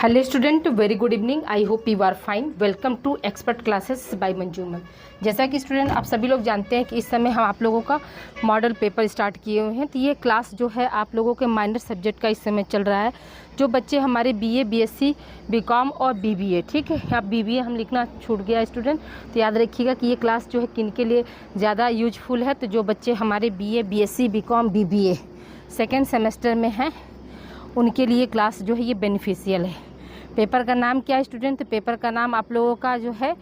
Hello student, very good evening. I hope you are fine. Welcome to expert classes by Manju ma'am. जैसा कि student आप सभी लोग जानते हैं कि इस समय हम आप लोगों का मॉडल पेपर स्टार्ट किए हुए हैं। तो ये क्लास जो है आप लोगों के माइनर सब्जेक्ट का इस समय चल रहा है। जो बच्चे हमारे बीए, बीएससी, बीकॉम और बीबीए, ठीक है, अब बीबीए हम लिखना छूट गया स्टूडेंट, तो याद रखिएगा कि ये क्लास जो है किन के लिए ज़्यादा यूजफुल है। तो जो बच्चे हमारे BA, BSc, BCom, BBA second semester में हैं उनके लिए क्लास जो है ये बेनिफिशियल है। पेपर का नाम क्या है स्टूडेंट? पेपर का नाम आप लोगों का जो है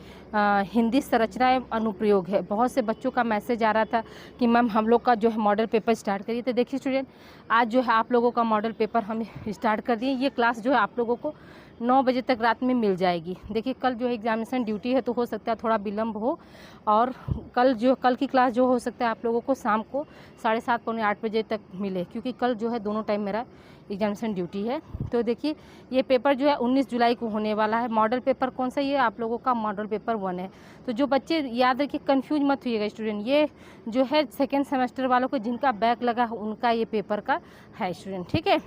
हिंदी संरचना एवं अनुप्रयोग है। बहुत से बच्चों का मैसेज आ रहा था कि मैम हम लोग का जो है मॉडल पेपर स्टार्ट करिए। तो देखिए स्टूडेंट, आज जो है आप लोगों का मॉडल पेपर हम स्टार्ट कर दिए। ये क्लास जो है आप लोगों को 9 बजे तक रात में मिल जाएगी। देखिए कल जो है एग्जामिनेशन ड्यूटी है तो हो सकता है थोड़ा विलम्ब हो, और कल की क्लास जो हो सकता है आप लोगों को शाम को 7:30 पौने 8 बजे तक मिले, क्योंकि कल जो है दोनों टाइम मेरा एग्जामिनेशन ड्यूटी है। तो देखिए ये पेपर जो है 19 जुलाई को होने वाला है। मॉडल पेपर कौन सा? ये आप लोगों का मॉडल पेपर 1 है। तो जो बच्चे याद रखिए, कंफ्यूज मत होइएगा स्टूडेंट, ये जो है सेकेंड सेमेस्टर वालों को जिनका बैक लगा है उनका ये पेपर का है स्टूडेंट, ठीक है।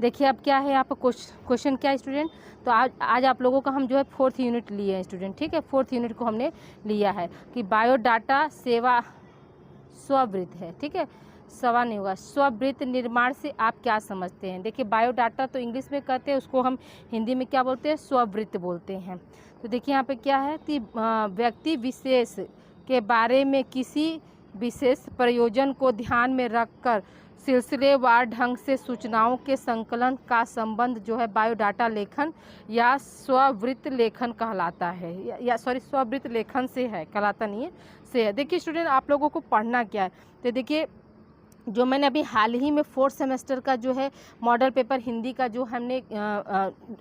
देखिए अब क्या है यहाँ पर क्वेश्चन क्या है स्टूडेंट? तो आज आप लोगों का हम जो है 4th यूनिट लिए हैं स्टूडेंट, ठीक है। 4th यूनिट को हमने लिया है कि बायोडाटा सेवा स्ववृत्त है, ठीक है। सवा नहीं होगा। स्ववृत्त निर्माण से आप क्या समझते हैं? देखिए बायोडाटा तो इंग्लिश में कहते हैं, उसको हम हिंदी में क्या बोलते हैं? स्ववृत्त बोलते हैं। तो देखिए यहाँ पे क्या है कि व्यक्ति विशेष के बारे में किसी विशेष प्रयोजन को ध्यान में रखकर सिलसिलेवार ढंग से सूचनाओं के संकलन का संबंध जो है बायोडाटा लेखन या स्ववृत्त लेखन कहलाता है, या स्ववृत्त लेखन से है, कहलाता नहीं है, से है। देखिए स्टूडेंट आप लोगों को पढ़ना क्या है? तो देखिए जो मैंने अभी हाल ही में 4th सेमेस्टर का जो है मॉडल पेपर हिंदी का जो हमने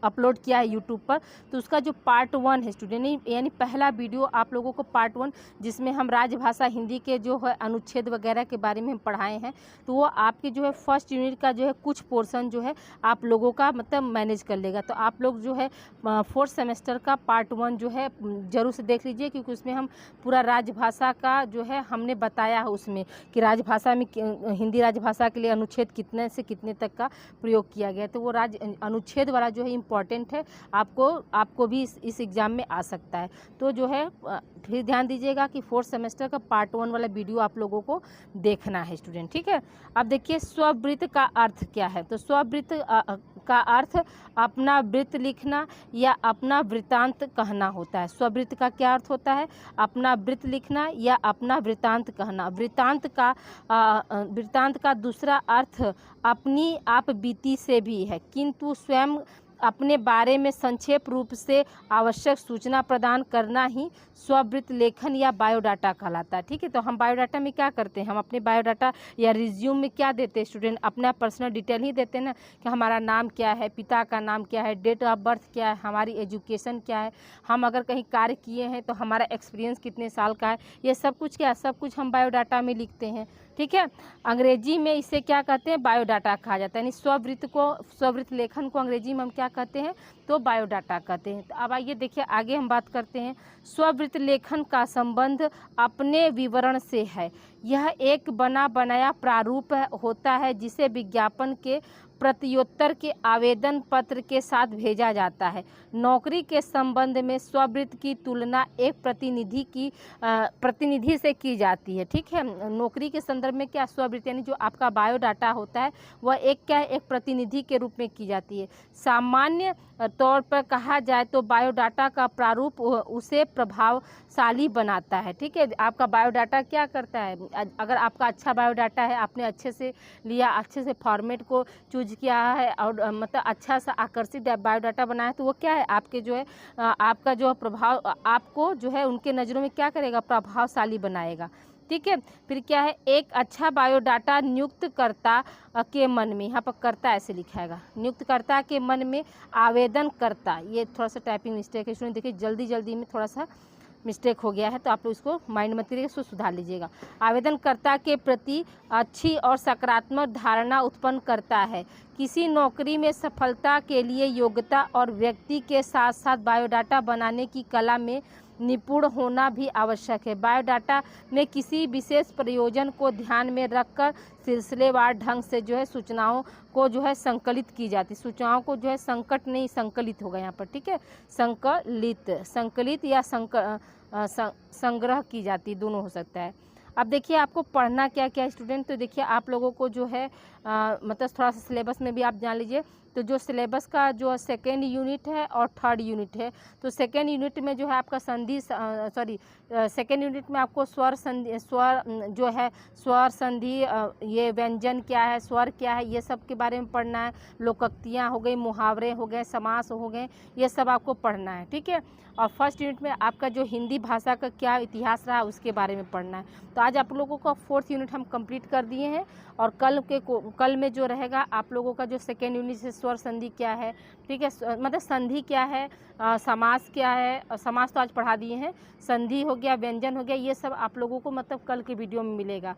अपलोड किया है यूट्यूब पर, तो उसका जो पार्ट 1 है स्टूडेंट, यानी पहला वीडियो आप लोगों को पार्ट 1, जिसमें हम राजभाषा हिंदी के जो है अनुच्छेद वगैरह के बारे में हम पढ़ाए हैं, तो वो आपके जो है 1st यूनिट का जो है कुछ पोर्शन जो है आप लोगों का मतलब मैनेज कर लेगा। तो आप लोग जो है 4th सेमेस्टर का पार्ट 1 जो है ज़रूर से देख लीजिए, क्योंकि उसमें हम पूरा राजभाषा का जो है हमने बताया है उसमें कि राजभाषा में हिंदी राजभाषा के लिए अनुच्छेद कितने से कितने तक का प्रयोग किया गया। तो वो अनुच्छेद वाला जो है इम्पॉर्टेंट है, आपको भी इस एग्ज़ाम में आ सकता है। तो जो है फिर ध्यान दीजिएगा कि 4th सेमेस्टर का पार्ट 1 वाला वीडियो आप लोगों को देखना है स्टूडेंट, ठीक है। अब देखिए स्ववृत्त का अर्थ क्या है? तो स्ववृत्त का अर्थ अपना वृत्त लिखना या अपना वृत्तांत कहना होता है। स्ववृत्त का क्या अर्थ होता है? अपना वृत्त लिखना या अपना वृत्तांत कहना। वृत्तांत का दूसरा अर्थ अपनी आप बीती से भी है, किंतु स्वयं अपने बारे में संक्षेप रूप से आवश्यक सूचना प्रदान करना ही स्ववृत्त लेखन या बायोडाटा कहलाता है, ठीक है। तो हम बायोडाटा में क्या करते हैं? हम अपने बायोडाटा या रिज्यूम में क्या देते हैं स्टूडेंट? अपना पर्सनल डिटेल ही देते हैं ना, कि हमारा नाम क्या है, पिता का नाम क्या है, डेट ऑफ बर्थ क्या है, हमारी एजुकेशन क्या है, हम अगर कहीं कार्य किए हैं तो हमारा एक्सपीरियंस कितने साल का है, ये सब कुछ क्या है, सब कुछ हम बायोडाटा में लिखते हैं, ठीक है। अंग्रेजी में इसे क्या कहते हैं? बायोडाटा कहा जाता है। यानी स्ववृत्त लेखन को अंग्रेजी में हम क्या कहते हैं? तो बायोडाटा कहते हैं। तो अब आइए देखिए आगे हम बात करते हैं। स्ववृत्त लेखन का संबंध अपने विवरण से है। यह एक बना बनाया प्रारूप होता है जिसे विज्ञापन के प्रत्युत्तर के आवेदन पत्र के साथ भेजा जाता है। नौकरी के संबंध में स्ववृत्त की तुलना एक प्रतिनिधि से की जाती है, ठीक है। नौकरी के संदर्भ में क्या स्ववृत्त, यानी जो आपका बायोडाटा होता है वह एक क्या है? एक प्रतिनिधि के रूप में की जाती है। सामान्य तौर पर कहा जाए तो बायोडाटा का प्रारूप उसे प्रभावशाली बनाता है, ठीक है। आपका बायोडाटा क्या करता है? अगर आपका अच्छा बायोडाटा है, आपने अच्छे से लिया, अच्छे से फॉर्मेट को चूज किया है और मतलब अच्छा सा आकर्षित बायोडाटा बनाया, तो वो क्या है? आपके जो है आपका जो प्रभाव, आपको जो है उनके नज़रों में क्या करेगा? प्रभावशाली बनाएगा, ठीक है। फिर क्या है? एक अच्छा बायोडाटा नियुक्तकर्ता के मन में, यहाँ पर कर्ता ऐसे लिखाएगा, नियुक्तकर्ता के मन में आवेदन करता, ये थोड़ा सा टाइपिंग मिस्टेक है स्टूडेंट, देखिए जल्दी में थोड़ा सा मिस्टेक हो गया है, तो आप लोग इसको माइंड मत करिएगा, इसको सुधार लीजिएगा। आवेदनकर्ता के प्रति अच्छी और सकारात्मक धारणा उत्पन्न करता है। किसी नौकरी में सफलता के लिए योग्यता और व्यक्ति के साथ साथ बायोडाटा बनाने की कला में निपुण होना भी आवश्यक है। बायोडाटा में किसी विशेष प्रयोजन को ध्यान में रखकर सिलसिलेवार ढंग से जो है सूचनाओं को जो है संकलित की जाती, सूचनाओं को जो है संकट नहीं संकलित होगा यहाँ पर, ठीक है, संकलित या संग्रह की जाती, दोनों हो सकता है। अब देखिए आपको पढ़ना क्या क्या है स्टूडेंट, तो देखिए आप लोगों को जो है मतलब थोड़ा सा सिलेबस में भी आप जान लीजिए। तो जो सिलेबस का जो सेकेंड यूनिट है और थर्ड यूनिट है, तो सेकेंड यूनिट में जो है आपका संधि सेकेंड यूनिट में आपको स्वर संधि, ये व्यंजन क्या है, स्वर क्या है, ये सब के बारे में पढ़ना है। लोकोक्तियाँ हो गई, मुहावरे हो गए, समास हो गए, ये सब आपको पढ़ना है, ठीक है। और फर्स्ट यूनिट में आपका जो हिंदी भाषा का क्या इतिहास रहा उसके बारे में पढ़ना है। तो आज आप लोगों का फोर्थ यूनिट हम कंप्लीट कर दिए हैं, और कल में जो रहेगा आप लोगों का जो सेकेंड यूनिट से स्वर संधि क्या है, ठीक है, मतलब संधि क्या है, समास क्या है, समास तो आज पढ़ा दिए हैं, संधि हो गया, व्यंजन हो गया, ये सब आप लोगों को मतलब कल के वीडियो में मिलेगा।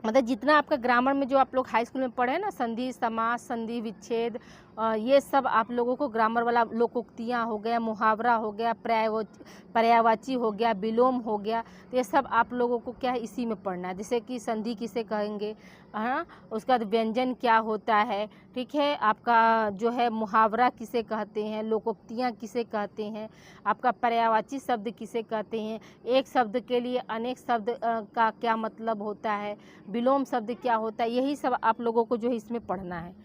मतलब जितना आपका ग्रामर में जो आप लोग हाई स्कूल में पढ़े हैं ना, संधि, समास, संधि विच्छेद, ये सब आप लोगों को ग्रामर वाला, लोकोक्तियाँ हो गया, मुहावरा हो गया, पर्यायवाची हो गया, विलोम हो गया, तो ये सब आप लोगों को क्या है इसी में पढ़ना है। जैसे कि संधि किसे कहेंगे, हाँ, उसका व्यंजन क्या होता है, ठीक है, आपका जो है मुहावरा किसे कहते हैं, लोकोक्तियाँ किसे कहते हैं, आपका पर्यायवाची शब्द किसे कहते हैं, एक शब्द के लिए अनेक शब्द का क्या मतलब होता है, विलोम शब्द क्या होता है, यही सब आप लोगों को जो है इसमें पढ़ना है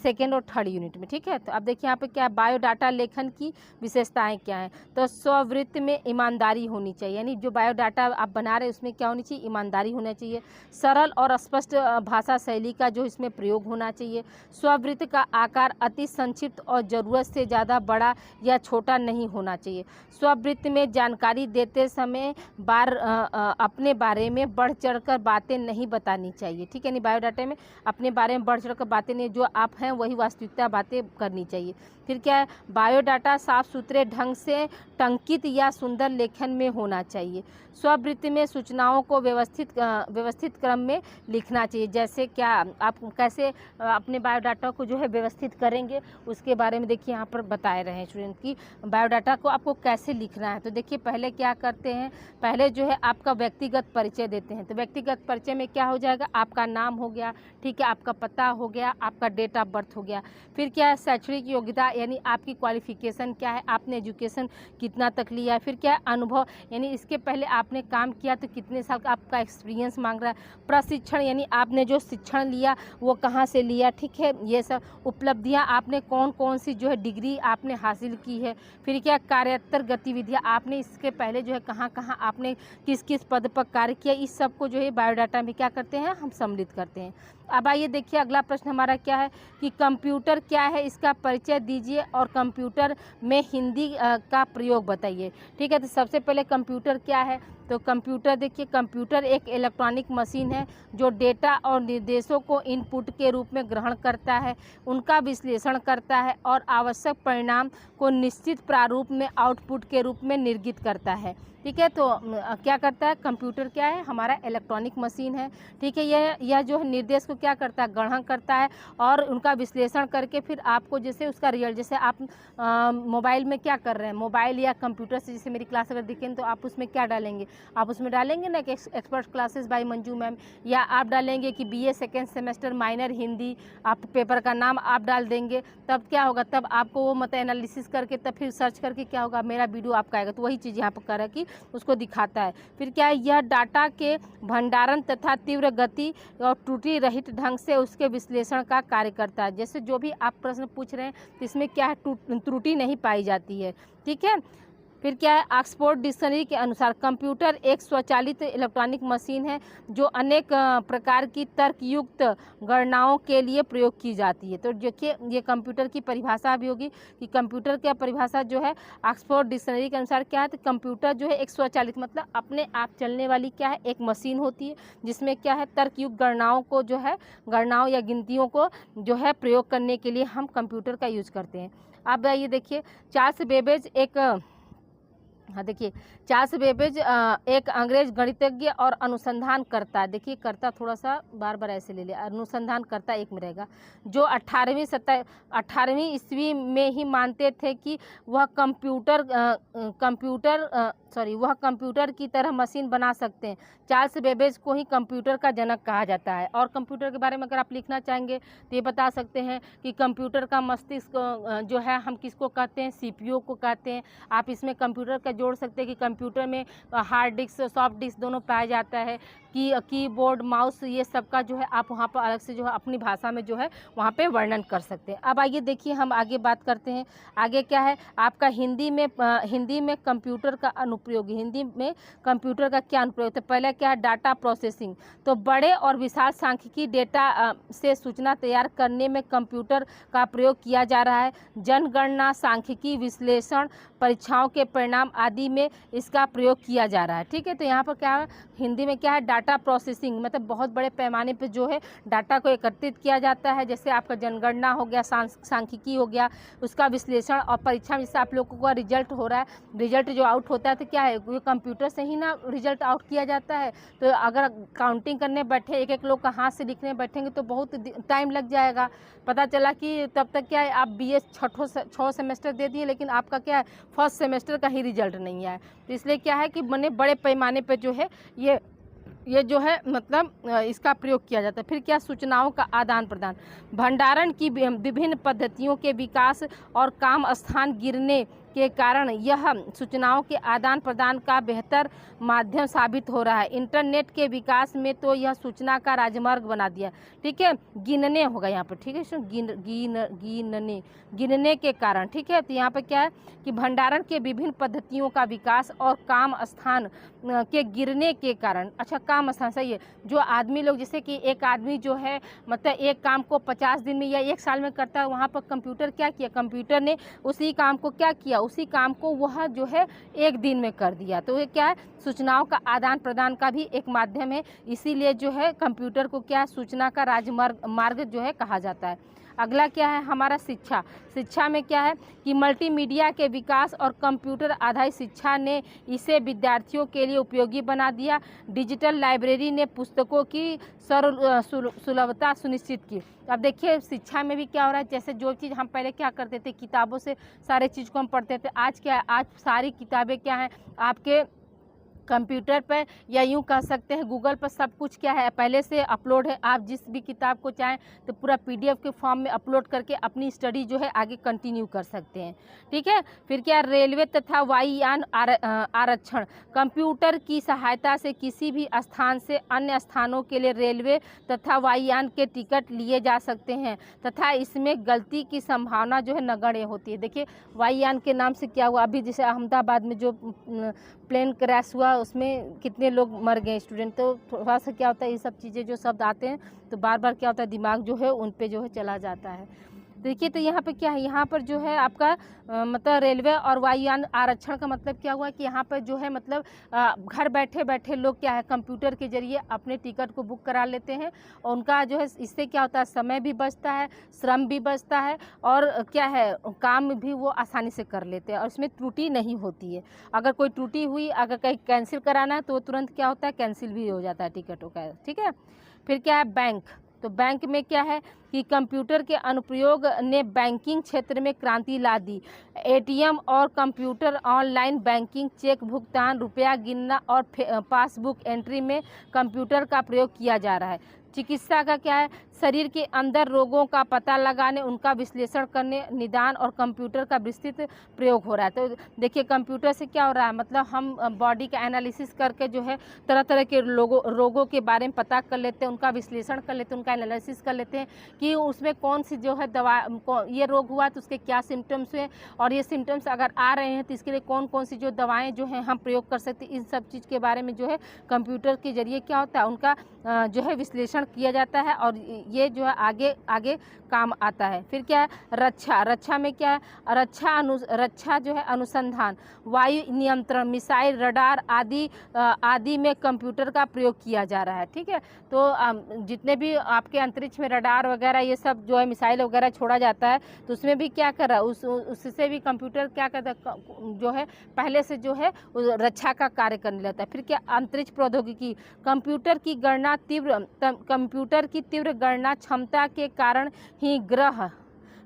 सेकेंड और थर्ड यूनिट में, ठीक है। तो अब देखिए यहाँ पे क्या बायोडाटा लेखन की विशेषताएं क्या हैं। तो स्ववृत्त में ईमानदारी होनी चाहिए, यानी जो बायोडाटा आप बना रहे हैं उसमें क्या होनी चाहिए, ईमानदारी होना चाहिए। सरल और स्पष्ट भाषा शैली का जो इसमें प्रयोग होना चाहिए। स्ववृत्त का आकार अति संक्षिप्त और ज़रूरत से ज़्यादा बड़ा या छोटा नहीं होना चाहिए। स्ववृत्त में जानकारी देते समय अपने बारे में बढ़ चढ़कर बातें नहीं बतानी चाहिए, ठीक है, यानी बायोडाटा में अपने बारे में बढ़ चढ़कर बातें नहीं, जो आप हैं वही वास्तविकता बातें करनी चाहिए। फिर क्या है, बायोडाटा साफ सुथरे ढंग से टंकित या सुंदर लेखन में होना चाहिए। स्ववृत्ति में सूचनाओं को व्यवस्थित क्रम में लिखना चाहिए। जैसे क्या आप कैसे अपने बायोडाटा को जो है व्यवस्थित करेंगे उसके बारे में देखिए यहाँ पर बताए रहे हैं स्टूडेंट की बायोडाटा को आपको कैसे लिखना है। तो देखिए पहले क्या करते हैं, पहले जो है आपका व्यक्तिगत परिचय देते हैं। तो व्यक्तिगत परिचय में क्या हो जाएगा, आपका नाम हो गया, ठीक है, आपका पता हो गया, आपका डेट ऑफ बर्थ हो गया। फिर क्या है, शैक्षणिक योग्यता यानी आपकी क्वालिफिकेशन क्या है, आपने एजुकेशन कितना तक लिया है। फिर क्या है, अनुभव यानी इसके पहले आपने काम किया तो कितने साल का आपका एक्सपीरियंस मांग रहा है। प्रशिक्षण यानी आपने जो शिक्षण लिया वो कहाँ से लिया, ठीक है, ये सब उपलब्धियाँ आपने कौन कौन सी जो है डिग्री आपने हासिल की है। फिर क्या, कार्योत्तर गतिविधियाँ आपने इसके पहले जो है कहाँ कहाँ आपने किस किस पद पर कार्य किया, इस सब को जो है बायोडाटा में क्या करते हैं, हम सम्मिलित करते हैं। अब आइए देखिए अगला प्रश्न हमारा क्या है कि कंप्यूटर क्या है, इसका परिचय दीजिए और कंप्यूटर में हिंदी का प्रयोग बताइए, ठीक है। तो सबसे पहले कंप्यूटर क्या है, तो कंप्यूटर देखिए, कंप्यूटर एक इलेक्ट्रॉनिक मशीन है जो डेटा और निर्देशों को इनपुट के रूप में ग्रहण करता है, उनका विश्लेषण करता है और आवश्यक परिणाम को निश्चित प्रारूप में आउटपुट के रूप में निर्गत करता है, ठीक है। तो क्या करता है, कंप्यूटर क्या है, हमारा इलेक्ट्रॉनिक मशीन है, ठीक है। यह जो है निर्देश को क्या करता है, ग्रहण करता है और उनका विश्लेषण करके फिर आपको जैसे उसका रिजल्ट, जैसे आप मोबाइल में क्या कर रहे हैं, मोबाइल या कंप्यूटर से जैसे मेरी क्लास अगर दिखें तो आप उसमें क्या डालेंगे, आप उसमें डालेंगे ना कि expert classes by Manju ma'am, या आप डालेंगे कि BA second semester minor Hindi, आप पेपर का नाम आप डाल देंगे, तब क्या होगा, तब आपको वो मतलब एनालिसिस करके तब फिर सर्च करके क्या होगा, मेरा वीडियो आपका आएगा। तो वही चीज़ यहाँ पर कर रहा है कि उसको दिखाता है। फिर क्या है, यह डाटा के भंडारण तथा तीव्र गति और त्रुटि रहित ढंग से उसके विश्लेषण का कार्य करता है। जैसे जो भी आप प्रश्न पूछ रहे हैं तो इसमें क्या है, त्रुटि नहीं पाई जाती है, ठीक है। फिर क्या है, ऑक्सफोर्ड डिक्शनरी के अनुसार कंप्यूटर एक स्वचालित इलेक्ट्रॉनिक मशीन है जो अनेक प्रकार की तर्कयुक्त गणनाओं के लिए प्रयोग की जाती है। तो देखिए ये कंप्यूटर की परिभाषा भी होगी कि कंप्यूटर की परिभाषा जो है ऑक्सफोर्ड डिक्शनरी के अनुसार क्या है, तो कंप्यूटर जो है एक स्वचालित मतलब अपने आप चलने वाली क्या है, एक मशीन होती है जिसमें क्या है, तर्कयुक्त गणनाओं को जो है, गणनाओं या गिनतियों को जो है प्रयोग करने के लिए हम कंप्यूटर का यूज करते हैं। अब ये देखिए, चार्ल्स बेबेज एक हाँ देखिए, चार्ल्स बेबेज एक अंग्रेज गणितज्ञ और अनुसंधान करता, देखिए करता थोड़ा सा बार बार ऐसे ले लिया, अनुसंधान करता एक में रहेगा, जो 18वीं ईस्वी में ही मानते थे कि वह वह कंप्यूटर की तरह मशीन बना सकते हैं। चार्ल्स बेबेज को ही कंप्यूटर का जनक कहा जाता है। और कंप्यूटर के बारे में अगर आप लिखना चाहेंगे तो ये बता सकते हैं कि कंप्यूटर का मस्तिष्क जो है हम किसको कहते हैं, सीपीयू को कहते हैं। आप इसमें कंप्यूटर का जोड़ सकते हैं कि कंप्यूटर में हार्ड डिस्क सॉफ्ट डिस्क दोनों पाया जाता है, कि कीबोर्ड माउस ये सब का जो है आप वहाँ पर अलग से जो है अपनी भाषा में जो है वहाँ पे वर्णन कर सकते हैं। अब आइए देखिए हम आगे बात करते हैं। आगे क्या है आपका हिंदी में कंप्यूटर का अनुप्रयोग, हिंदी में कंप्यूटर का क्या अनुप्रयोग। तो पहले क्या है डाटा प्रोसेसिंग, तो बड़े और विशाल सांख्यिकी डेटा से सूचना तैयार करने में कंप्यूटर का प्रयोग किया जा रहा है। जनगणना, सांख्यिकी विश्लेषण, परीक्षाओं के परिणाम आदि में इसका प्रयोग किया जा रहा है। ठीक है, तो यहाँ पर क्या है हिंदी में क्या है डाटा प्रोसेसिंग, मतलब बहुत बड़े पैमाने पे जो है डाटा को एकत्रित किया जाता है। जैसे आपका जनगणना हो गया, सांख्यिकी हो गया, उसका विश्लेषण और परीक्षा में जैसे आप लोगों का रिजल्ट हो रहा है, रिजल्ट जो आउट होता है तो क्या है वो कंप्यूटर से ही ना रिजल्ट आउट किया जाता है। तो अगर काउंटिंग करने बैठे एक एक लोग का हाथ से लिखने बैठेंगे तो बहुत टाइम लग जाएगा। पता चला कि तब तक क्या है आप BA 6 सेमेस्टर दे दिए लेकिन आपका क्या है फर्स्ट सेमेस्टर का ही रिजल्ट नहीं आया। तो इसलिए क्या है कि बड़े पैमाने पर जो है ये जो है मतलब इसका प्रयोग किया जाता है। फिर क्या सूचनाओं का आदान प्रदान, भंडारण की विभिन्न पद्धतियों के विकास और काम स्थान गिरने के कारण यह सूचनाओं के आदान प्रदान का बेहतर माध्यम साबित हो रहा है। इंटरनेट के विकास में तो यह सूचना का राजमार्ग बना दिया। ठीक है, गिनने होगा यहाँ पर, ठीक है, गिनने के कारण। ठीक है, तो यहाँ पर क्या है कि भंडारण के विभिन्न पद्धतियों का विकास और काम स्थान के गिरने के कारण, अच्छा काम स्थान सही है, जो आदमी लोग जैसे कि एक आदमी जो है मतलब एक काम को 50 दिन में या 1 साल में करता है, वहाँ पर कंप्यूटर क्या किया, कंप्यूटर ने उसी काम को क्या किया, उसी काम को वह जो है 1 दिन में कर दिया। तो ये क्या है सूचनाओं का आदान प्रदान का भी एक माध्यम है, इसीलिए जो है कंप्यूटर को क्या सूचना का राजमार्ग जो है कहा जाता है। अगला क्या है हमारा शिक्षा में क्या है कि मल्टीमीडिया के विकास और कंप्यूटर आधारित शिक्षा ने इसे विद्यार्थियों के लिए उपयोगी बना दिया। डिजिटल लाइब्रेरी ने पुस्तकों की सुलभता सुनिश्चित की। अब देखिए शिक्षा में भी क्या हो रहा है, जैसे जो चीज़ हम पहले क्या करते थे किताबों से सारे चीज़ को हम पढ़ते थे, आज क्या है, आज सारी किताबें क्या हैं आपके कंप्यूटर पर या यूँ कह सकते हैं गूगल पर सब कुछ क्या है पहले से अपलोड है। आप जिस भी किताब को चाहें तो पूरा PDF के फॉर्म में अपलोड करके अपनी स्टडी जो है आगे कंटिन्यू कर सकते हैं। ठीक है, फिर क्या रेलवे तथा वायुयान आरक्षण, कंप्यूटर की सहायता से किसी भी स्थान से अन्य स्थानों के लिए रेलवे तथा वायुयान के टिकट लिए जा सकते हैं तथा इसमें गलती की संभावना जो है नगण्य होती है। देखिए वायुयान के नाम से क्या हुआ, अभी जैसे अहमदाबाद में जो प्लेन क्रैश हुआ उसमें कितने लोग मर गए स्टूडेंट। तो थोड़ा सा क्या होता है ये सब चीज़ें जो शब्द आते हैं तो बार बार क्या होता है दिमाग जो है उन पे जो है चला जाता है। देखिए तो यहाँ पे क्या है, यहाँ पर जो है आपका मतलब रेलवे और वायुयान आरक्षण का मतलब क्या हुआ कि यहाँ पर जो है मतलब घर बैठे बैठे लोग क्या है कंप्यूटर के जरिए अपने टिकट को बुक करा लेते हैं और उनका जो है इससे क्या होता है समय भी बचता है, श्रम भी बचता है और क्या है काम भी वो आसानी से कर लेते हैं और इसमें त्रुटि नहीं होती है। अगर कोई त्रुटि हुई, अगर कहीं कैंसिल कराना है तो तुरंत क्या होता है कैंसिल भी हो जाता है टिकटों का। ठीक है, फिर क्या है बैंक, तो बैंक में क्या है कि कंप्यूटर के अनुप्रयोग ने बैंकिंग क्षेत्र में क्रांति ला दी। ATM और कंप्यूटर, ऑनलाइन बैंकिंग, चेक भुगतान, रुपया गिनना और पासबुक एंट्री में कंप्यूटर का प्रयोग किया जा रहा है। चिकित्सा का क्या है, शरीर के अंदर रोगों का पता लगाने, उनका विश्लेषण करने, निदान और कंप्यूटर का विस्तृत प्रयोग हो रहा है। तो देखिए कंप्यूटर से क्या हो रहा है, मतलब हम बॉडी का एनालिसिस करके जो है तरह तरह के रोगों के बारे में पता कर लेते हैं, उनका विश्लेषण कर लेते हैं, उनका एनालिसिस कर लेते हैं कि उसमें कौन सी जो है दवा, ये रोग हुआ तो उसके क्या सिम्टम्स हुए और ये सिम्टम्स अगर आ रहे हैं तो इसके लिए कौन कौन सी जो दवाएँ जो हैं हम प्रयोग कर सकते हैं। इन सब चीज़ के बारे में जो है कंप्यूटर के जरिए क्या होता है उनका जो है विश्लेषण किया जाता है और ये जो है आगे आगे काम आता है। फिर क्या है, रक्षा। रक्षा में क्या है, रक्षा जो है अनुसंधान, वायु नियंत्रण, मिसाइल, रडार आदि में कंप्यूटर का प्रयोग किया जा रहा है। ठीक है, तो जितने भी आपके अंतरिक्ष में रडार वगैरह ये सब जो है मिसाइल वगैरह छोड़ा जाता है, तो उसमें भी क्या कर रहा है, उससे भी कंप्यूटर क्या करता है, जो है पहले से जो है रक्षा का कार्य करने लगता है। फिर क्या, अंतरिक्ष प्रौद्योगिकी, कंप्यूटर की तीव्र गणना क्षमता के कारण ही ग्रह,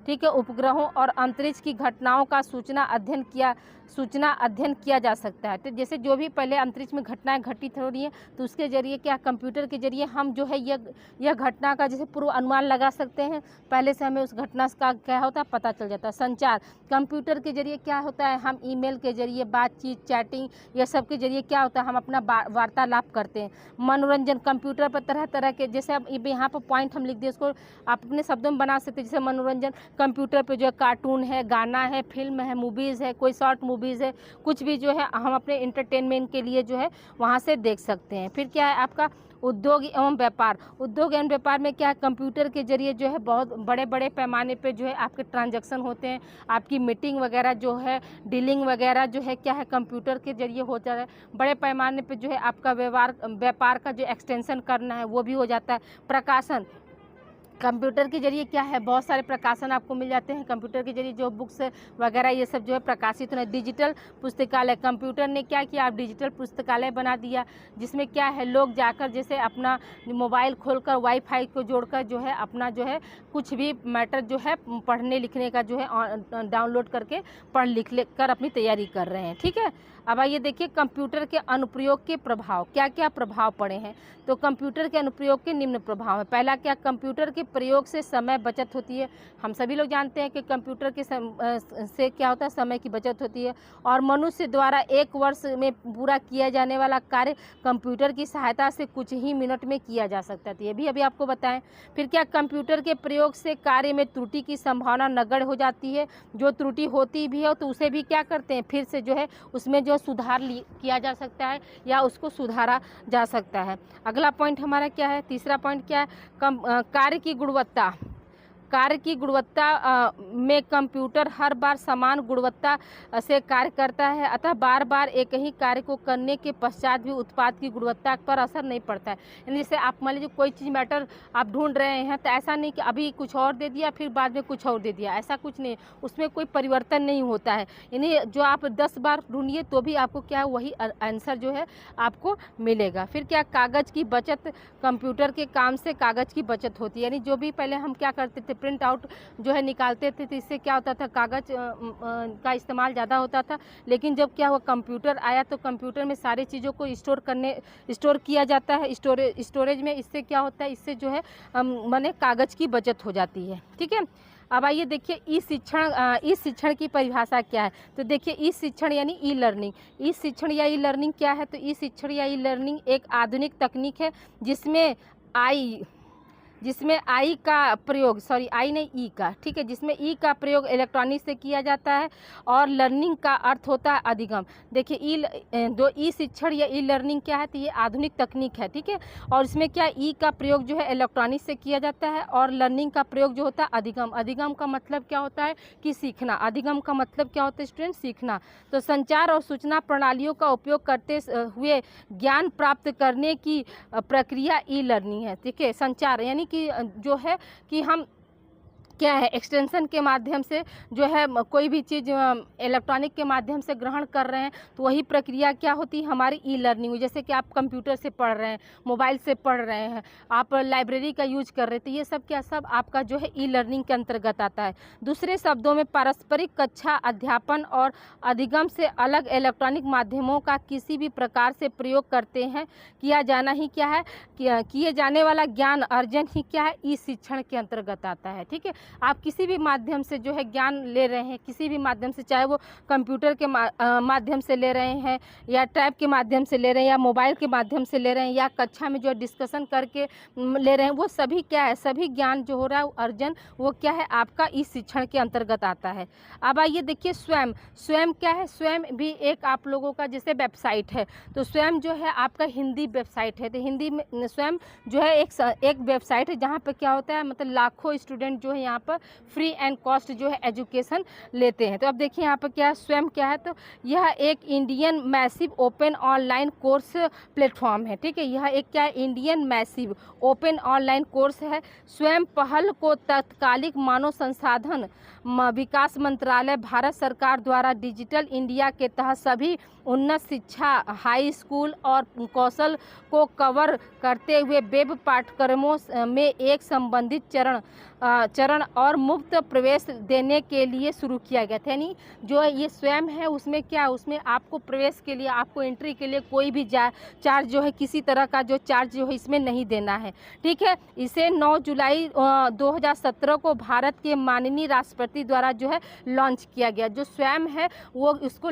ठीक है, उपग्रहों और अंतरिक्ष की घटनाओं का सूचना अध्ययन किया जा सकता है। तो जैसे जो भी पहले अंतरिक्ष में घटनाएं घटित हो रही हैं, तो उसके जरिए क्या, कंप्यूटर के जरिए हम जो है यह घटना का जैसे पूर्व अनुमान लगा सकते हैं, पहले से हमें उस घटना का क्या होता है पता चल जाता है। संचार, कंप्यूटर के जरिए क्या होता है, हम ईमेल के जरिए बातचीत, चैटिंग, यह सब के जरिए क्या होता है, हम अपना वार्तालाप करते हैं। मनोरंजन, कंप्यूटर पर तरह तरह के, जैसे अब यहाँ पर पॉइंट हम लिख दिए, उसको आप अपने शब्दों में बना सकते हैं। जैसे मनोरंजन, कंप्यूटर पे जो है कार्टून है, गाना है, फिल्म है, मूवीज़ है, कोई शॉर्ट मूवीज़ है, कुछ भी जो है हम अपने इंटरटेनमेंट के लिए जो है वहाँ से देख सकते हैं। फिर क्या है आपका उद्योग एवं व्यापार। उद्योग एवं व्यापार में क्या है, कंप्यूटर के जरिए जो है बहुत बड़े बड़े पैमाने पे जो है आपके ट्रांजैक्शन होते हैं, आपकी मीटिंग वगैरह जो है, डीलिंग वगैरह जो है क्या है कंप्यूटर के जरिए हो जा रहा है। बड़े पैमाने पे जो है आपका व्यापार का जो एक्सटेंशन करना है वो भी हो जाता है। प्रकाशन, कंप्यूटर के जरिए क्या है, बहुत सारे प्रकाशन आपको मिल जाते हैं। कंप्यूटर के जरिए जो बुक्स वगैरह ये सब जो है प्रकाशित होना। डिजिटल पुस्तकालय, कंप्यूटर ने क्या किया, आप डिजिटल पुस्तकालय बना दिया, जिसमें क्या है लोग जाकर जैसे अपना मोबाइल खोलकर वाईफाई को जोड़कर जो है अपना जो है कुछ भी मैटर जो है पढ़ने लिखने का जो है डाउनलोड करके पढ़ लिख कर अपनी तैयारी कर रहे हैं। ठीक है, अब आइए देखिए कंप्यूटर के अनुप्रयोग के प्रभाव, क्या क्या प्रभाव पड़े हैं। तो कंप्यूटर के अनुप्रयोग के निम्न प्रभाव है। पहला क्या, कंप्यूटर के प्रयोग से समय बचत होती है। हम सभी लोग जानते हैं कि कंप्यूटर के से क्या होता है, समय की बचत होती है। और मनुष्य द्वारा 1 वर्ष में पूरा किया जाने वाला कार्य कंप्यूटर की सहायता से कुछ ही मिनट में किया जा सकता है। ये भी अभी आपको बताएं। फिर क्या, कंप्यूटर के प्रयोग से कार्य में त्रुटि की संभावना नगण्य हो जाती है। जो त्रुटि होती भी है तो उसे भी क्या करते हैं, फिर से जो है उसमें जो सुधार किया जा सकता है या उसको सुधारा जा सकता है। अगला पॉइंट हमारा क्या है, तीसरा पॉइंट क्या है, कार्य की गुणवत्ता। कार्य की गुणवत्ता में कंप्यूटर हर बार समान गुणवत्ता से कार्य करता है, अतः बार बार एक ही कार्य को करने के पश्चात भी उत्पाद की गुणवत्ता पर असर नहीं पड़ता है। यानी जैसे आप मान लीजिए कोई चीज़ मैटर आप ढूंढ रहे हैं, तो ऐसा नहीं कि अभी कुछ और दे दिया फिर बाद में कुछ और दे दिया, ऐसा कुछ नहीं, उसमें कोई परिवर्तन नहीं होता है। यानी जो आप 10 बार ढूंढिए तो भी आपको क्या वही आंसर जो है आपको मिलेगा। फिर क्या, कागज़ की बचत, कंप्यूटर के काम से कागज़ की बचत होती है। यानी जो भी पहले हम क्या करते थे, प्रिंट आउट जो है निकालते थे, तो इससे क्या होता था, कागज़ का इस्तेमाल ज़्यादा होता था। लेकिन जब क्या हुआ, कंप्यूटर आया, तो कंप्यूटर में सारी चीज़ों को स्टोर किया जाता है स्टोरेज में। इससे क्या होता है, इससे जो है माने कागज़ की बचत हो जाती है। ठीक है, अब आइए देखिए ई शिक्षण की परिभाषा क्या है। तो देखिए ई शिक्षण यानी ई लर्निंग। ई शिक्षण या ई लर्निंग क्या है, तो ई शिक्षण या ई लर्निंग एक आधुनिक तकनीक है जिसमें आई का प्रयोग, सॉरी आई नहीं ई का, ठीक है, जिसमें ई का प्रयोग इलेक्ट्रॉनिक से किया जाता है और लर्निंग का अर्थ होता है अधिगम। देखिए ई शिक्षण या ई लर्निंग क्या है, तो ये आधुनिक तकनीक है। ठीक है, और इसमें क्या ई का प्रयोग जो है इलेक्ट्रॉनिक से किया जाता है और लर्निंग का प्रयोग जो होता है अधिगम। अधिगम का मतलब क्या होता है कि सीखना। अधिगम का मतलब क्या होता है स्टूडेंट, सीखना। तो संचार और सूचना प्रणालियों का उपयोग करते हुए ज्ञान प्राप्त करने की प्रक्रिया ई लर्निंग है। ठीक है, संचार यानी कि जो है कि हम क्या है एक्सटेंशन के माध्यम से जो है कोई भी चीज़ इलेक्ट्रॉनिक के माध्यम से ग्रहण कर रहे हैं, तो वही प्रक्रिया क्या होती है हमारी ई लर्निंग। जैसे कि आप कंप्यूटर से पढ़ रहे हैं, मोबाइल से पढ़ रहे हैं, आप लाइब्रेरी का यूज कर रहे हैं, तो ये सब क्या सब आपका जो है ई लर्निंग के अंतर्गत आता है। दूसरे शब्दों में पारस्परिक कक्षा अध्यापन और अधिगम से अलग इलेक्ट्रॉनिक माध्यमों का किसी भी प्रकार से प्रयोग करते हैं किया जाना ही क्या है, किए जाने वाला ज्ञान अर्जन ही क्या है ई शिक्षण के अंतर्गत आता है। ठीक है, आप किसी भी माध्यम से जो है ज्ञान ले रहे हैं, किसी भी माध्यम से, चाहे वो कंप्यूटर के माध्यम से ले रहे हैं या टैब के माध्यम से ले रहे हैं या मोबाइल के माध्यम से ले रहे हैं या कक्षा में जो डिस्कशन करके ले रहे हैं, वो सभी क्या है, सभी ज्ञान जो हो रहा है अर्जन वो क्या है, आपका इस शिक्षण के अंतर्गत आता है। अब आइए देखिए स्वयं, स्वयं क्या है, स्वयं भी एक आप लोगों का जैसे वेबसाइट है, तो स्वयं जो है आपका हिंदी वेबसाइट है, तो हिंदी में स्वयं जो है एक वेबसाइट है जहाँ पर क्या होता है, मतलब लाखों स्टूडेंट जो है यहाँ पर फ्री एंड कॉस्ट जो है एजुकेशन लेते हैं। तो अब देखिए यहाँ पर क्या स्वयं क्या है, तो यह एक Indian massive open online course platform है, ठीक है। यह एक क्या है, Indian massive open online course है। स्वयं पहल को तत्कालिक मानव संसाधन विकास मंत्रालय भारत सरकार द्वारा डिजिटल इंडिया के तहत सभी उन्नत शिक्षा, हाई स्कूल और कौशल को कवर करते हुए वेब पाठ्यक्रमों में एक संबंधित चरण और मुफ्त प्रवेश देने के लिए शुरू किया गया था। यानी जो ये स्वयं है उसमें क्या, उसमें आपको प्रवेश के लिए, आपको एंट्री के लिए कोई भी चार्ज जो है, किसी तरह का जो चार्ज जो है इसमें नहीं देना है, ठीक है। इसे 9 जुलाई 2017 को भारत के माननीय राष्ट्रपति द्वारा जो है लॉन्च किया गया। जो स्वयं है वो उसको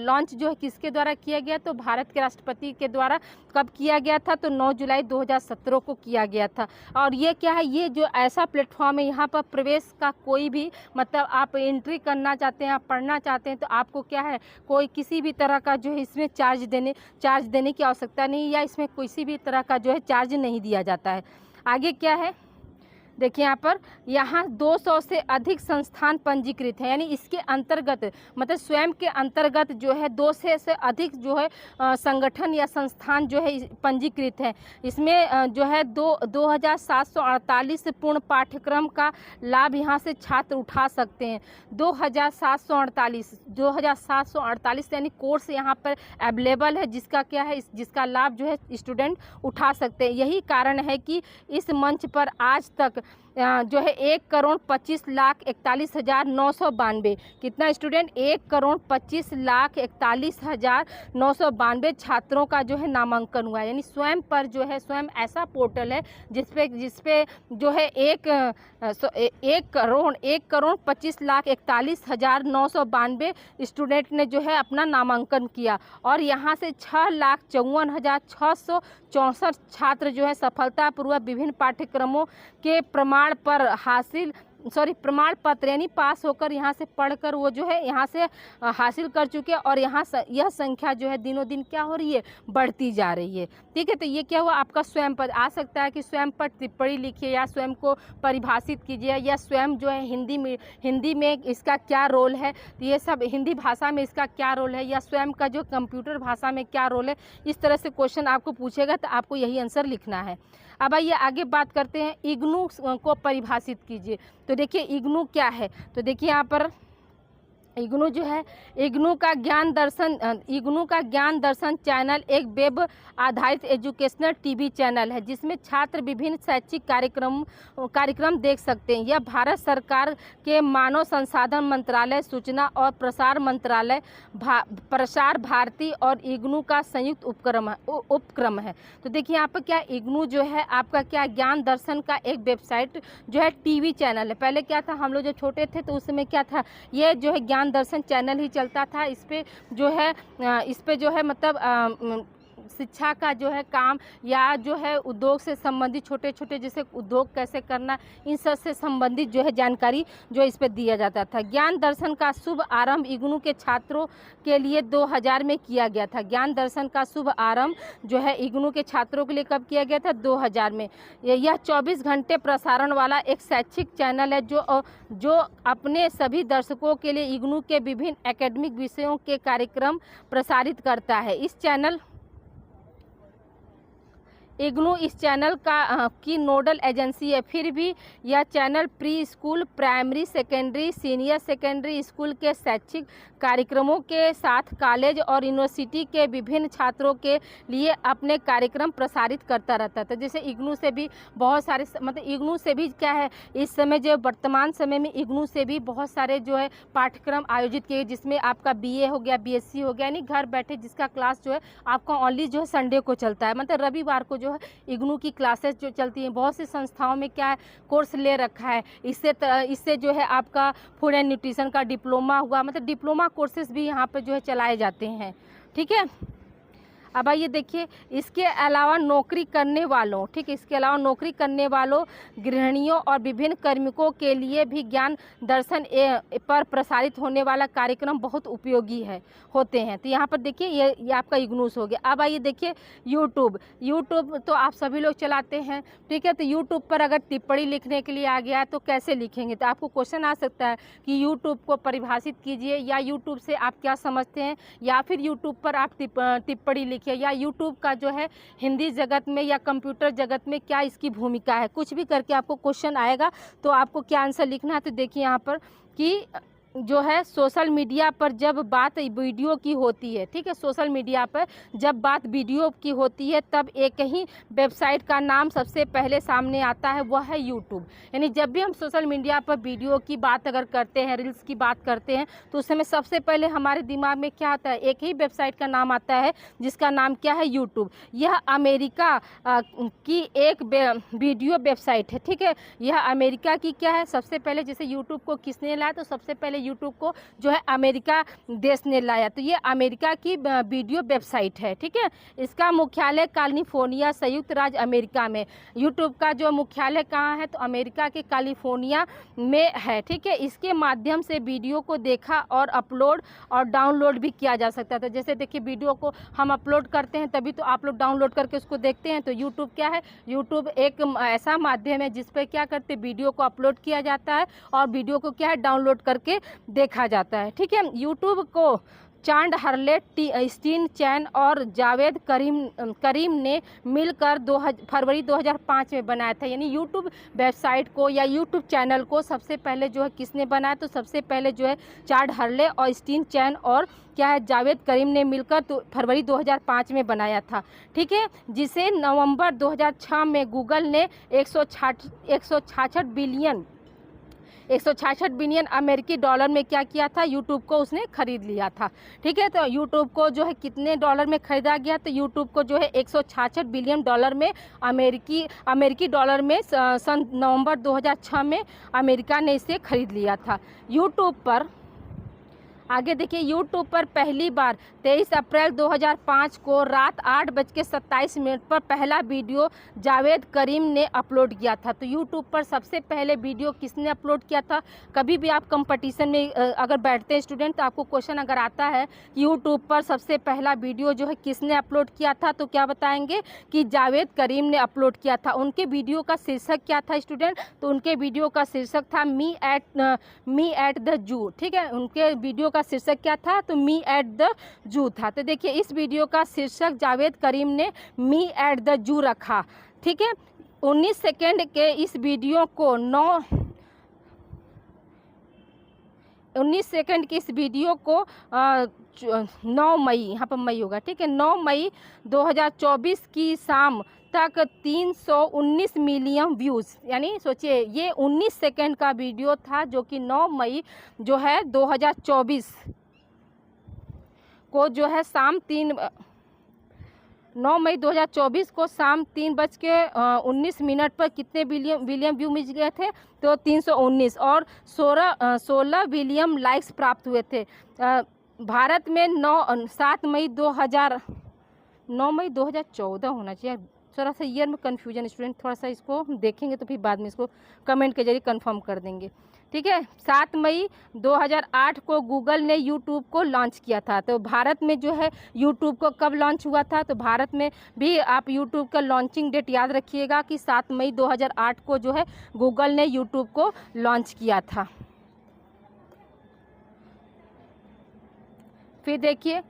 लॉन्च जो है किसके द्वारा किया गया, तो भारत के राष्ट्रपति के द्वारा कब किया गया था, तो 9 जुलाई 2017 को किया गया था। और ये क्या है, ये जो ऐसा प्लेटफॉर्म है, यहाँ पर प्रवेश का कोई भी मतलब आप एंट्री करना चाहते हैं, आप पढ़ना चाहते हैं, तो आपको क्या है, कोई किसी भी तरह का जो है इसमें चार्ज देने की आवश्यकता नहीं, या इसमें किसी भी तरह का जो है चार्ज नहीं दिया जाता है। आगे क्या है, देखिए यहाँ 200 से अधिक संस्थान पंजीकृत हैं, यानी इसके अंतर्गत मतलब स्वयं के अंतर्गत जो है 200 से अधिक जो है संगठन या संस्थान जो है पंजीकृत हैं। इसमें जो है 2748 पूर्ण पाठ्यक्रम का लाभ यहाँ से छात्र उठा सकते हैं। 2748 यानी कोर्स यहाँ पर अवेलेबल है, जिसका क्या है, जिसका लाभ जो है स्टूडेंट उठा सकते हैं। यही कारण है कि इस मंच पर आज तक जो है 1,25,41,992 कितना स्टूडेंट, 1,25,41,992 छात्रों का जो है नामांकन हुआ है। यानी स्वयं पर जो है, स्वयं ऐसा पोर्टल है जिसपे जो है 1,25,41,992 स्टूडेंट ने जो है अपना नामांकन किया, और यहाँ से 6,54,664 छात्र जो है सफलतापूर्वक विभिन्न पाठ्यक्रमों के प्रमाण पत्र यानी पास होकर यहाँ से पढ़कर वो जो है यहाँ से हासिल कर चुके हैं, और यहाँ यह संख्या जो है दिनों दिन क्या हो रही है, बढ़ती जा रही है, ठीक है। तो ये क्या हुआ, आपका स्वयं पर आ सकता है कि स्वयं पर टिप्पणी लिखिए या स्वयं को परिभाषित कीजिए, या स्वयं जो है हिंदी में इसका क्या रोल है, तो ये सब हिंदी भाषा में इसका क्या रोल है, या स्वयं का जो कंप्यूटर भाषा में क्या रोल है, इस तरह से क्वेश्चन आपको पूछेगा, तो आपको यही आंसर लिखना है। अब आइए आगे बात करते हैं, इग्नू को परिभाषित कीजिए। तो देखिए इग्नू क्या है, तो देखिए यहाँ पर इग्नू जो है, इग्नू का ज्ञान दर्शन चैनल एक वेब आधारित एजुकेशनल टीवी चैनल है, जिसमें छात्र विभिन्न शैक्षिक कार्यक्रम देख सकते हैं। यह भारत सरकार के मानव संसाधन मंत्रालय, सूचना और प्रसार मंत्रालय, प्रसार भारती और इग्नू का संयुक्त उपक्रम है। तो देखिए यहाँ पर क्या, इग्नू जो है आपका क्या, ज्ञान दर्शन का एक वेबसाइट जो है टीवी चैनल है। पहले क्या था, हम लोग जो छोटे थे तो उस समय क्या था, ये जो है ज्ञान दर्शन चैनल ही चलता था। इस पे जो है मतलब शिक्षा का जो है काम, या जो है उद्योग से संबंधित छोटे छोटे जैसे उद्योग कैसे करना, इन सब से संबंधित जो है जानकारी जो इस पे दिया जाता था। ज्ञान दर्शन का शुभ आरंभ इग्नू के छात्रों के लिए 2000 में किया गया था। ज्ञान दर्शन का शुभ आरंभ जो है इग्नू के छात्रों के लिए कब किया गया था, 2000 में। यह 24 घंटे प्रसारण वाला एक शैक्षिक चैनल है जो अपने सभी दर्शकों के लिए इग्नू के विभिन्न एकेडमिक विषयों के कार्यक्रम प्रसारित करता है। इग्नू इस चैनल की नोडल एजेंसी है। फिर भी यह channel pre school, primary, secondary, senior secondary school के शैक्षिक कार्यक्रमों के साथ कॉलेज और यूनिवर्सिटी के विभिन्न छात्रों के लिए अपने कार्यक्रम प्रसारित करता रहता था। जैसे इग्नू से भी बहुत सारे मतलब इग्नू से भी क्या है, इस समय जो वर्तमान समय में इग्नू से भी बहुत सारे जो है पाठ्यक्रम आयोजित किए, जिसमें आपका BA हो गया, BSc हो गया, यानी घर बैठे जिसका क्लास जो है आपका ओनली जो है संडे को चलता है, मतलब रविवार को जो जो है इग्नू की क्लासेस जो चलती हैं, बहुत सी संस्थाओं में क्या है कोर्स ले रखा है। इससे जो है आपका फूड एंड न्यूट्रिशन का डिप्लोमा हुआ, मतलब डिप्लोमा कोर्सेज भी यहाँ पर जो है चलाए जाते हैं। ठीक है, अब आइए देखिए, इसके अलावा नौकरी करने वालों, ठीक है, इसके अलावा नौकरी करने वालों, गृहिणियों और विभिन्न कार्मिकों के लिए भी ज्ञान दर्शन पर प्रसारित होने वाला कार्यक्रम बहुत उपयोगी होते हैं। तो यहाँ पर देखिए ये आपका इग्नूस हो गया। अब आइए देखिए यूट्यूब तो आप सभी लोग चलाते हैं, ठीक है। तो यूट्यूब पर अगर टिप्पणी लिखने के लिए आ गया तो कैसे लिखेंगे? तो आपको क्वेश्चन आ सकता है कि यूट्यूब को परिभाषित कीजिए, या यूट्यूब से आप क्या समझते हैं, या फिर यूट्यूब पर आप टिप्पणी लिखिए, या यूट्यूब का जो है हिंदी जगत में या कंप्यूटर जगत में क्या इसकी भूमिका है, कुछ भी करके आपको क्वेश्चन आएगा तो आपको क्या आंसर लिखना है। तो देखिए यहाँ पर कि जो है सोशल मीडिया पर जब बात वीडियो की होती है, ठीक है, सोशल मीडिया पर जब बात वीडियो की होती है तब एक ही वेबसाइट का नाम सबसे पहले सामने आता है, वह है यूट्यूब। यानी जब भी हम सोशल मीडिया पर वीडियो की बात अगर करते हैं, रील्स की बात करते हैं, तो उस समय सबसे पहले हमारे दिमाग में क्या आता है, एक ही वेबसाइट का नाम आता है जिसका नाम क्या है, यूट्यूब। यह अमेरिका की एक वीडियो वेबसाइट है, ठीक है। यह अमेरिका की क्या है, सबसे पहले जैसे यूट्यूब को किसने लाया, तो सबसे पहले यूट्यूब को जो है अमेरिका देश ने लाया, तो ये अमेरिका की वीडियो वेबसाइट है, ठीक है। इसका मुख्यालय कैलिफोर्निया, संयुक्त राज्य अमेरिका में। यूट्यूब का जो मुख्यालय कहाँ है, तो अमेरिका के कैलिफोर्निया में है, ठीक है। इसके माध्यम से वीडियो को देखा और अपलोड और डाउनलोड भी किया जा सकता है। तो जैसे देखिए वीडियो को हम अपलोड करते हैं तभी तो आप लोग डाउनलोड करके उसको देखते हैं। तो यूट्यूब क्या है, यूट्यूब एक ऐसा माध्यम है जिस पर क्या करते, वीडियो को अपलोड किया जाता है और वीडियो को क्या है डाउनलोड करके देखा जाता है, ठीक है। यूट्यूब को चांड हर्लेट, स्टीन चैन और जावेद करीम ने मिलकर फरवरी 2005 में बनाया था। यानी यूट्यूब वेबसाइट को या यूट्यूब चैनल को सबसे पहले जो है किसने बनाया, तो सबसे पहले जो है चांड हर्ले और स्टीन चैन और क्या है जावेद करीम ने मिलकर तो फरवरी 2005 में बनाया था, ठीक है। जिसे नवंबर 2006 में गूगल ने 166 बिलियन अमेरिकी डॉलर में क्या किया था, यूट्यूब को उसने खरीद लिया था, ठीक है। तो यूट्यूब को जो है कितने डॉलर में खरीदा गया, तो यूट्यूब को जो है 166 बिलियन डॉलर में अमेरिकी डॉलर में सन नवंबर 2006 में अमेरिका ने इसे खरीद लिया था। यूट्यूब पर आगे देखिए, यूट्यूब पर पहली बार 23 अप्रैल 2005 को रात 8:27 पर पहला वीडियो जावेद करीम ने अपलोड किया था। तो यूट्यूब पर सबसे पहले वीडियो किसने अपलोड किया था? कभी भी आप कंपटीशन में अगर बैठते हैं स्टूडेंट तो आपको क्वेश्चन अगर आता है कि यूट्यूब पर सबसे पहला वीडियो जो है किसने अपलोड किया था, तो क्या बताएंगे कि जावेद करीम ने अपलोड किया था। उनके वीडियो का शीर्षक क्या था स्टूडेंट? तो उनके वीडियो का शीर्षक था मी एट द जू, ठीक है। उनके वीडियो का शीर्षक क्या था? तो मी एट द जू था। तो देखिए इस वीडियो का शीर्षक जावेद करीम ने मी एट द जू रखा, ठीक है। 19 सेकेंड के इस वीडियो को 19 सेकंड की इस वीडियो को 9 मई, यहाँ पर मई होगा, ठीक है, 9 मई 2024 की शाम तक 319 मिलियन व्यूज़, यानी सोचिए ये 19 सेकंड का वीडियो था जो कि 9 मई जो है 2024 को जो है 9 मई 2024 को शाम 3:19 पर कितने बिलियन व्यू मिल गए थे? तो 319 और 16 बिलियन लाइक्स प्राप्त हुए थे। भारत में 9 मई 2014 होना चाहिए, थोड़ा सा ईयर में कन्फ्यूजन स्टूडेंट, थोड़ा सा इसको देखेंगे तो फिर बाद में इसको कमेंट के जरिए कंफर्म कर देंगे, ठीक है। 7 मई 2008 को गूगल ने यूट्यूब को लॉन्च किया था। तो भारत में जो है यूट्यूब को कब लॉन्च हुआ था? तो भारत में भी आप यूट्यूब का लॉन्चिंग डेट याद रखिएगा कि 7 मई 2008 को जो है गूगल ने यूट्यूब को लॉन्च किया था। फिर देखिए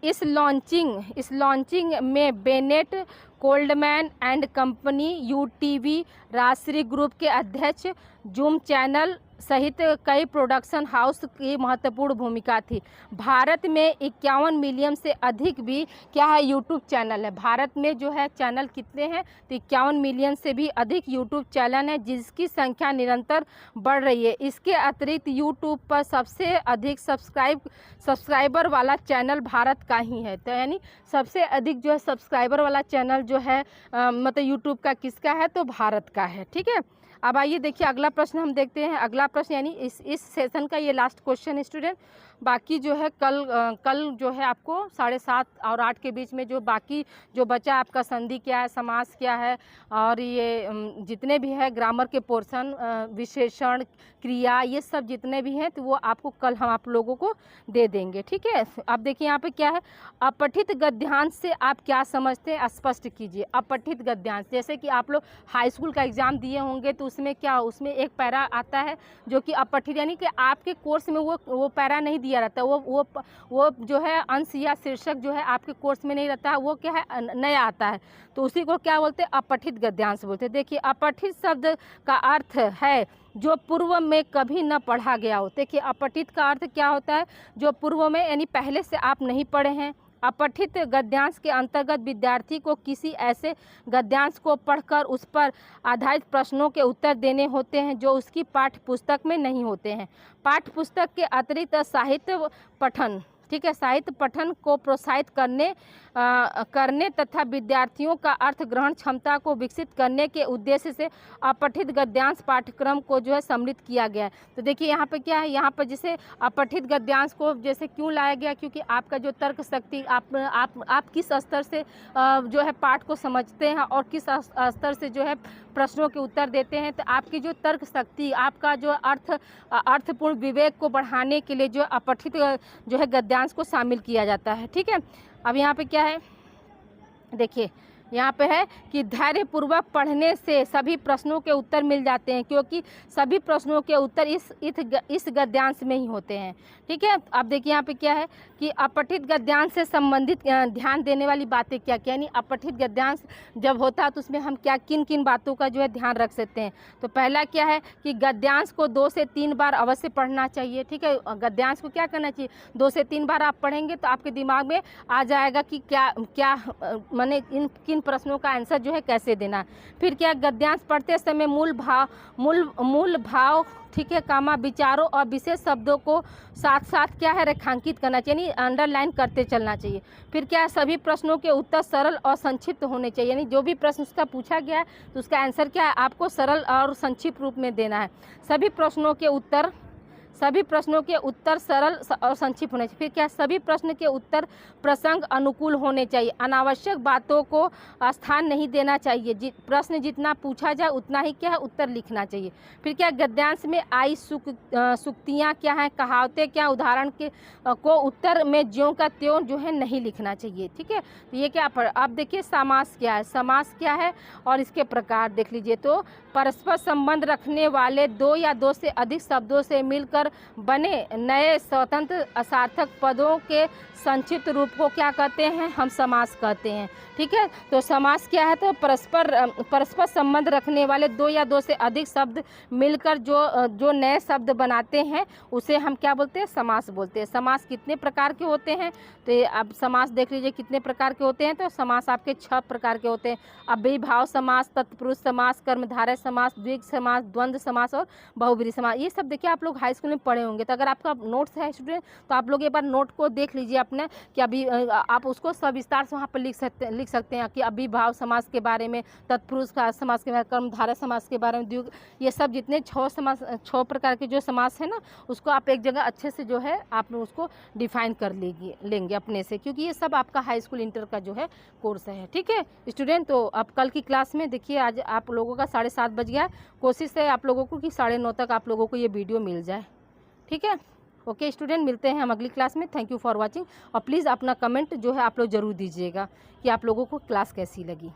इस लॉन्चिंग में Bennett Coleman and company, UTV, Rajshri group के अध्यक्ष, जूम चैनल सहित कई प्रोडक्शन हाउस की महत्वपूर्ण भूमिका थी। भारत में 51 मिलियन से अधिक भी क्या है यूट्यूब चैनल है। भारत में जो है चैनल कितने हैं, तो 51 मिलियन से भी अधिक यूट्यूब चैनल है, जिसकी संख्या निरंतर बढ़ रही है। इसके अतिरिक्त यूट्यूब पर सबसे अधिक सब्सक्राइबर वाला चैनल भारत का ही है। तो यानी सबसे अधिक जो है सब्सक्राइबर वाला चैनल जो है मतलब यूट्यूब का किसका है, तो भारत का है। ठीक है, अब आइए देखिए अगला प्रश्न हम देखते हैं। अगला प्रश्न यानी इस सेशन का ये लास्ट क्वेश्चन है स्टूडेंट। बाकी जो है कल जो है आपको 7:30 और 8 के बीच में जो बाकी जो बचा आपका संधि क्या है, समास क्या है, और ये जितने भी है ग्रामर के पोर्शन, विशेषण, क्रिया, ये सब जितने भी हैं तो वो आपको कल हम आप लोगों को दे देंगे। ठीक है, अब देखिए यहाँ पे क्या है, अपठित गद्यांश से आप क्या समझते हैं, स्पष्ट कीजिए। अपठित गद्यांश, जैसे कि आप लोग हाई स्कूल का एग्ज़ाम दिए होंगे तो उसमें क्या, उसमें एक पैरा आता है जो कि अपठित, यानी कि आपके कोर्स में वो पैरा नहीं दिया रहता, वो जो है अंश या शीर्षक जो है आपके कोर्स में नहीं रहता है, वो क्या है नया आता है, तो उसी को क्या बोलते हैं, अपठित गद्यांश बोलते हैं। देखिए अपठित शब्द का अर्थ है जो पूर्व में कभी न पढ़ा गया हो। देखिए अपठित का अर्थ क्या होता है, जो पूर्व में यानी पहले से आप नहीं पढ़े हैं। अपठित गद्यांश के अंतर्गत विद्यार्थी को किसी ऐसे गद्यांश को पढ़कर उस पर आधारित प्रश्नों के उत्तर देने होते हैं जो उसकी पाठ्य पुस्तक में नहीं होते हैं। पाठ्य पुस्तक के अतिरिक्त साहित्य पठन, ठीक है, साहित्य पठन को प्रोत्साहित करने तथा विद्यार्थियों का अर्थ ग्रहण क्षमता को विकसित करने के उद्देश्य से अपठित गद्यांश पाठ्यक्रम को जो है सम्मिलित किया गया है। तो देखिए यहाँ पे क्या है, यहाँ पर जैसे अपठित गद्यांश को जैसे क्यों लाया गया, क्योंकि आपका जो तर्क शक्ति, आप किस स्तर से जो है पाठ को समझते हैं और किस स्तर से जो है प्रश्नों के उत्तर देते हैं, तो आपकी जो तर्क शक्ति, आपका जो अर्थपूर्ण विवेक को बढ़ाने के लिए जो अपठित जो है गद्यांश को शामिल किया जाता है। ठीक है, अब यहाँ पे क्या है, देखिए यहाँ पे है कि धैर्यपूर्वक पढ़ने से सभी प्रश्नों के उत्तर मिल जाते हैं, क्योंकि सभी प्रश्नों के उत्तर इस गद्यांश में ही होते हैं। ठीक है, अब देखिए यहाँ पे क्या है कि अपठित गद्यांश से संबंधित ध्यान देने वाली बातें क्या क्या, यानी अपठित गद्यांश जब होता है तो उसमें हम क्या किन किन बातों का जो है ध्यान रख सकते हैं। तो पहला क्या है कि गद्यांश को 2 से 3 बार अवश्य पढ़ना चाहिए। ठीक है, गद्यांश को क्या करना चाहिए, 2 से 3 बार आप पढ़ेंगे तो आपके दिमाग में आ जाएगा कि क्या माने किन प्रश्नों का आंसर जो है कैसे देना। फिर क्या, गद्यांश पढ़ते समय मूल भाव, ठीक है, कामा विचारों और विशेष शब्दों को साथ साथ क्या है रेखांकित करना चाहिए, यानी अंडरलाइन करते चलना चाहिए। फिर क्या है, सभी प्रश्नों के उत्तर सरल और संक्षिप्त होने चाहिए, यानी जो भी प्रश्न उसका पूछा गया है तो उसका आंसर क्या है आपको सरल और संक्षिप्त रूप में देना है। सभी प्रश्नों के उत्तर सरल और संक्षिप्त होने चाहिए। फिर क्या, सभी प्रश्न के उत्तर प्रसंग अनुकूल होने चाहिए। अनावश्यक बातों को स्थान नहीं देना चाहिए। प्रश्न जितना पूछा जाए उतना ही क्या है उत्तर लिखना चाहिए। फिर क्या, गद्यांश में आई सूक्तियाँ क्या हैं, कहावतें क्या, उदाहरण को उत्तर में ज्यों का त्यों जो है नहीं लिखना चाहिए। ठीक है, तो ये क्या, अब देखिए समास क्या है, समास क्या है और इसके प्रकार देख लीजिए। तो परस्पर संबंध रखने वाले 2 या 2 से अधिक शब्दों से मिलकर बने नए स्वतंत्र असार्थक पदों के संक्षिप्त रूप को क्या कहते हैं, हम समास कहते हैं। ठीक है, तो समास क्या है, तो परस्पर संबंध रखने वाले 2 या 2 से अधिक शब्द मिलकर जो नए शब्द बनाते हैं उसे हम क्या बोलते हैं, समास बोलते हैं। समास कितने प्रकार के होते हैं, तो अब समास देख लीजिए कितने प्रकार के होते हैं। तो समास आपके 6 प्रकार के होते हैं। अव्ययीभाव समास, तत्पुरुष समास, कर्मधारय समास, द्विग समास, द्वंद्व समास और बहुब्रीहि समास। ये सब देखिए आप लोग हाई स्कूल में पढ़े होंगे। तो अगर आपका नोट्स है स्टूडेंट तो आप लोग एक बार नोट को देख लीजिए अपने, कि अभी आप उसको सविस्तार से वहाँ पर लिख सकते हैं कि अव्ययीभाव समास के बारे में, तत्पुरुष का समास के बारे में, कर्मधारय समास के बारे में, द्विग, ये सब जितने 6 प्रकार के जो समास है ना, उसको आप एक जगह अच्छे से जो है आप उसको डिफाइन कर लेंगे अपने से, क्योंकि ये सब आपका हाई स्कूल इंटर का जो है कोर्स है। ठीक है स्टूडेंट, तो अब कल की क्लास में देखिए, आज आप लोगों का 7:30 बज गया। कोशिश है आप लोगों को कि 9:30 तक आप लोगों को ये वीडियो मिल जाए। ठीक है, ओके स्टूडेंट, मिलते हैं हम अगली क्लास में। थैंक यू फॉर वाचिंग, और प्लीज़ अपना कमेंट जो है आप लोग ज़रूर दीजिएगा कि आप लोगों को क्लास कैसी लगी।